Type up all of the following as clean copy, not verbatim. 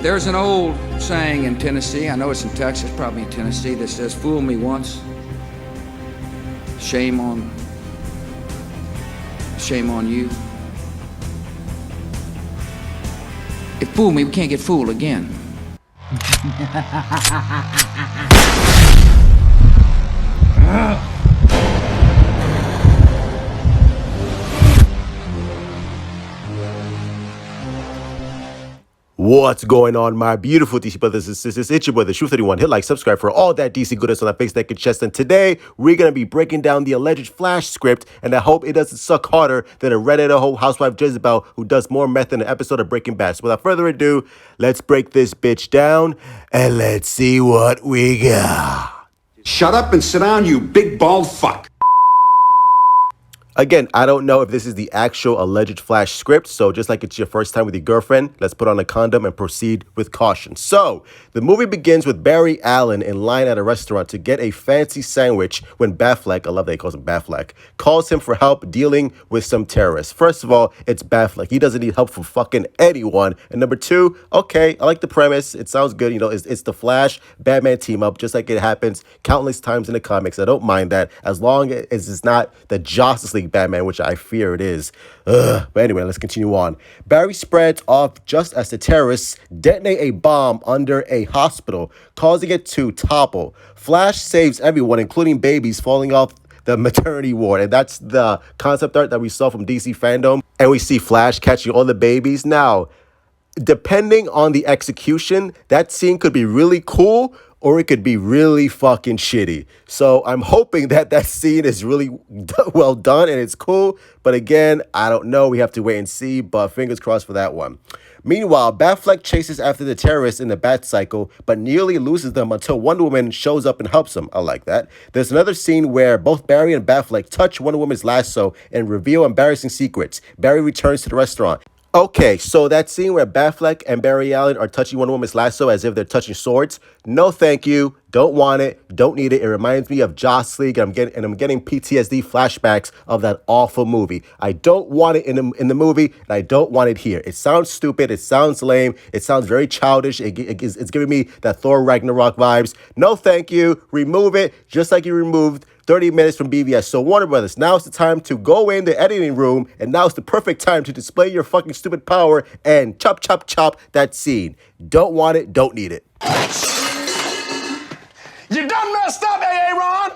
There's an old saying in Tennessee, I know it's in Texas, probably in Tennessee, that says, fool me once, shame on you. If fool me, we can't get fooled again. What's going on, my beautiful DC brothers and sisters? It's your brother, Truth31. Hit like, subscribe for all that DC goodness on that face, neck, and chest. And today, we're going to be breaking down the alleged Flash script, and I hope it doesn't suck harder than a Reddit housewife Jezebel who does more meth in an episode of Breaking Bad. So without further ado, let's break this bitch down, and let's see what we got. Shut up and sit down, you big bald fuck. Again, I don't know if this is the actual alleged Flash script, so just like it's your first time with your girlfriend, let's put on a condom and proceed with caution. So, the movie begins with Barry Allen in line at a restaurant to get a fancy sandwich when Batfleck, I love that he calls him Batfleck, calls him for help dealing with some terrorists. First of all, it's Batfleck. He doesn't need help from fucking anyone. And number two, okay, I like the premise. It sounds good. You know, it's the Flash Batman team up, just like it happens countless times in the comics. I don't mind that as long as it's not the Justice League Batman, which I fear it is. But anyway, let's continue on. Barry spreads off just as the terrorists detonate a bomb under a hospital, causing it to topple. Flash saves everyone, including babies falling off the maternity ward. And that's the concept art that we saw from DC Fandom. And we see Flash catching all the babies. Now, depending on the execution, that scene could be really cool or it could be really fucking shitty. So I'm hoping that that scene is really well done and it's cool. But again, I don't know. We have to wait and see, but fingers crossed for that one. Meanwhile, Batfleck chases after the terrorists in the Bat Cycle, but nearly loses them until Wonder Woman shows up and helps him. I like that. There's another scene where both Barry and Batfleck touch Wonder Woman's lasso and reveal embarrassing secrets. Barry returns to the restaurant. Okay, so that scene where Batfleck and Barry Allen are touching Wonder Woman's lasso as if they're touching swords, no thank you, don't want it, don't need it. It reminds me of Joss League, and I'm getting PTSD flashbacks of that awful movie. I don't want it in the movie, and I don't want it here. It sounds stupid, it sounds lame, it sounds very childish, it's giving me that Thor Ragnarok vibes. No thank you, remove it, just like you removed 30 minutes from BVS. So Warner Brothers, now it's the time to go in the editing room, and now it's the perfect time to display your fucking stupid power and chop, chop, chop that scene. Don't want it, don't need it. You done messed up, Aaron!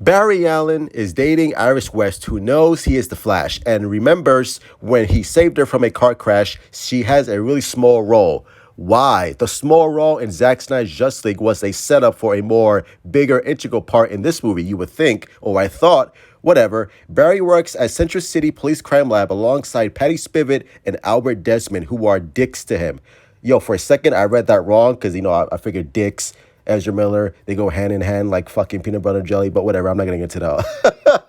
Barry Allen is dating Iris West, who knows he is the Flash and remembers when he saved her from a car crash, she has a really small role. Why? The small role in Zack Snyder's Justice League was a setup for a more bigger integral part in this movie, you would think, or I thought. Whatever. Barry works at Central City Police Crime Lab alongside Patty Spivot and Albert Desmond, who are dicks to him. Yo, for a second, I read that wrong because, you know, I figured dicks, Ezra Miller, they go hand in hand like fucking peanut butter and jelly, but whatever, I'm not going to get into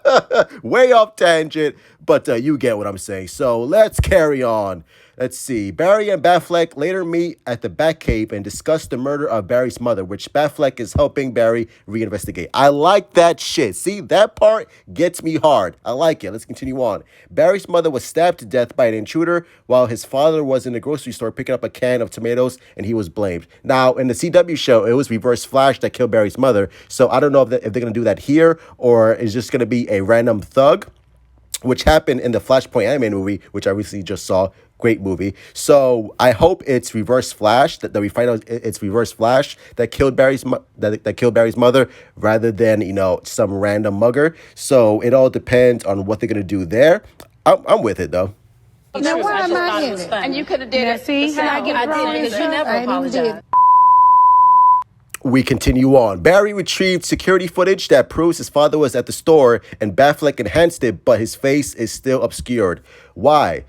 that. Way off tangent, but you get what I'm saying. So let's carry on. Let's see. Barry and Batfleck later meet at the Batcave and discuss the murder of Barry's mother, which Batfleck is helping Barry reinvestigate. I like that shit. See, that part gets me hard. I like it. Let's continue on. Barry's mother was stabbed to death by an intruder while his father was in the grocery store picking up a can of tomatoes and he was blamed. Now, in the CW show, it was Reverse Flash that killed Barry's mother. So I don't know if they're going to do that here or is just going to be a random thug, which happened in the Flashpoint anime movie, which I recently just saw. Great movie. So I hope it's Reverse Flash that we find out it's Reverse Flash that killed Barry's that killed Barry's mother rather than, you know, some random mugger. So it all depends on what they're gonna do there. I'm with it though. Now why am I in it? And you could have did it. See how I get wrong? because you never I didn't do apologized. it. We continue on. Barry retrieved security footage that proves his father was at the store and Batfleck enhanced it, but his face is still obscured. Why?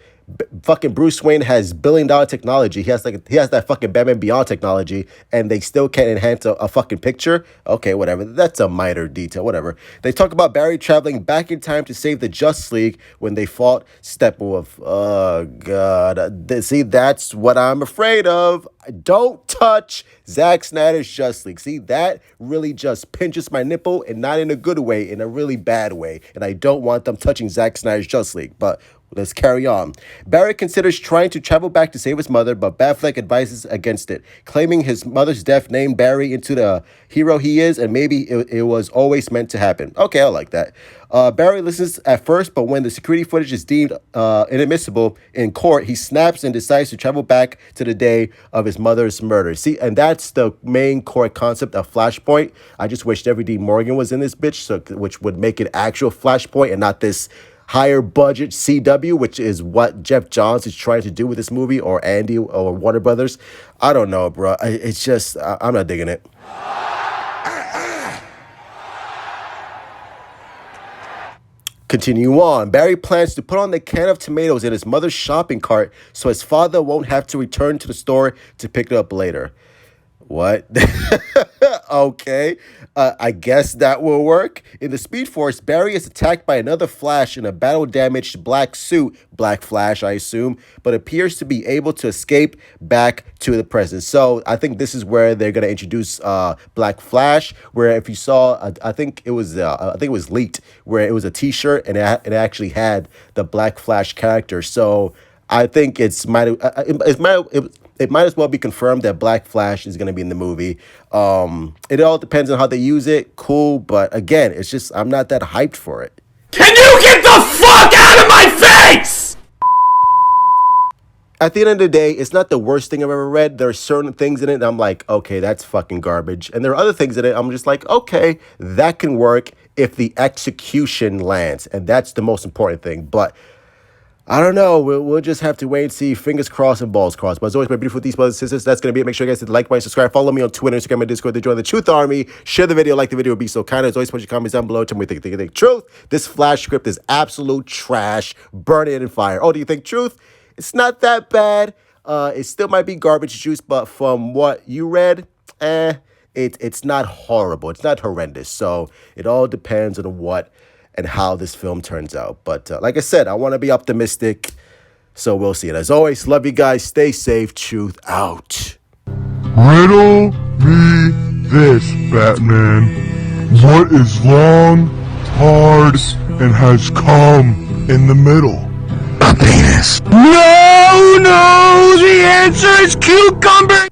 Fucking Bruce Wayne has billion-dollar technology. He has that fucking Batman Beyond technology, and they still can't enhance a fucking picture. Okay, whatever. That's a minor detail. Whatever. They talk about Barry traveling back in time to save the Justice League when they fought Steppenwolf. Oh god. See, that's what I'm afraid of. Don't touch Zack Snyder's Justice League. See, that really just pinches my nipple, and not in a good way, in a really bad way. And I don't want them touching Zack Snyder's Justice League. But Let's carry on. Barry considers trying to travel back to save his mother, but Batfleck advises against it, claiming his mother's death named Barry into the hero he is, and maybe it was always meant to happen. Okay, I like that. Barry listens at first, but when the security footage is deemed inadmissible in court, he snaps and decides to travel back to the day of his mother's murder. See, and that's the main core concept of Flashpoint. I just wish Jeffrey D. Morgan was in this bitch, which would make it actual Flashpoint and not this higher budget CW, which is what Jeff Johns is trying to do with this movie, or Andy or Warner Brothers. I don't know, bro. It's just, I'm not digging it. Continue on. Barry plans to put on the can of tomatoes in his mother's shopping cart so his father won't have to return to the store to pick it up later. What? Okay. I guess that will work. In the Speed Force, Barry is attacked by another Flash in a battle-damaged black suit, Black Flash, I assume, but appears to be able to escape back to the present. So I think this is where they're going to introduce Black Flash, where if you saw, I think it was leaked, where it was a T-shirt and it actually had the Black Flash character. So I think it might as well be confirmed that Black Flash is going to be in the movie. It all depends on how they use it. Cool, but again, it's just I'm not that hyped for it. Can you get the fuck out of my face? At the end of the day, it's not the worst thing I've ever read. There are certain things in it that I'm like, okay, that's fucking garbage. And there are other things in it I'm just like, okay, that can work if the execution lands. And that's the most important thing. But I don't know. We'll just have to wait and see. Fingers crossed and balls crossed. But as always, my beautiful these brothers and sisters, that's going to be it. Make sure you guys hit the like button, subscribe, follow me on Twitter, Instagram, and Discord to join the Truth Army. Share the video, like the video, would be so kind. As always, put your comments down below. Tell me what you think. Truth, this Flash script is absolute trash. Burn it in fire. Oh, do you think Truth? It's not that bad. It still might be garbage juice, but from what you read, it's not horrible. It's not horrendous. So it all depends on what and how this film turns out. But like I said, I want to be optimistic. So we'll see. And as always, love you guys. Stay safe. Truth out. Riddle me this, Batman. What is long, hard, and has come in the middle? A penis. No, the answer is cucumber.